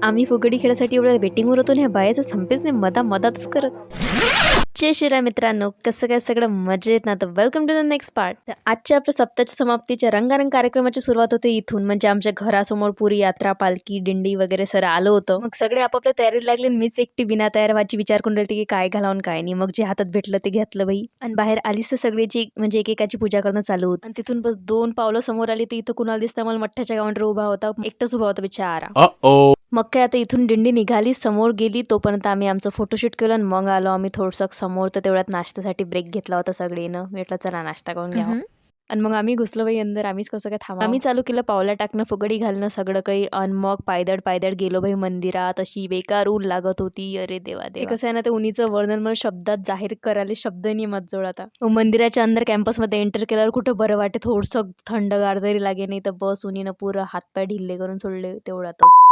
आम्ही फुगडी खेळासाठी एवढ्या वेटिंगवर होतो आणि ह्या बायाचं संपेच नाही मधातच करत. जय श्रीराम मित्रांनो, कसं काय सगळं मजेत ना? तर welcome to the next part. तर आजच्या आपल्या सप्ताहाच्या समाप्तीच्या रंगारंग कार्यक्रमाची सुरुवात होते इथून. म्हणजे आमच्या घरासमोर पुरी यात्रा, पालखी, दिंडी वगैरे सर आलं होतं. मग सगळे आपापल्या तयारीला लागले आणि मीच एकटी बिना तयार व्हायची विचार करून राहिली की काय घालावून काय नाही. मग जे हातात भेटलं ते घेतलं बाई. आणि बाहेर आलीच तर सगळ्याची म्हणजे एकेकाची पूजा करणं चालू होतं. आणि तिथून बस 2 पावलं समोर आली तर इथं कुणाला दिसतं मला मठ्ठाच्या काउंटर उभा होता. एकटाच उभा होता बिचारा. मग काय आता इथून दिंडी निघाली, समोर गेली. तोपर्यंत आम्ही आमचं फोटोशूट केलं आणि मग आलो आम्ही थोडंसं समोर. तर तेवढ्यात नाश्त्यासाठी ब्रेक घेतला होता सगळीनं. म्हटलं चला नाश्ता करून घ्यावा. आणि मग आम्ही घुसलो बाई अंदर. आम्हीच कसं काय थांबा. आम्ही चालू केलं पावलं टाकणं, फुगडी घालणं सगळं काही. आणि मग पायदळ गेलो बाई मंदिरात. अशी बेकार ऊन लागत होती. अरे देवा देवा. ते कसं आहे ना, ते उन्हीचं वर्णन मला शब्दात जाहीर करायला शब्द नाही मत आता. मंदिराच्या अंदर कॅम्पसमध्ये एंटर केल्यावर कुठं बरं वाटे, थोडंसं थंडगार तरी लागे. नाही तर बस उन्हीनं पुरं हातपाय ढिल्ले करून सोडले तेवढ्यातच.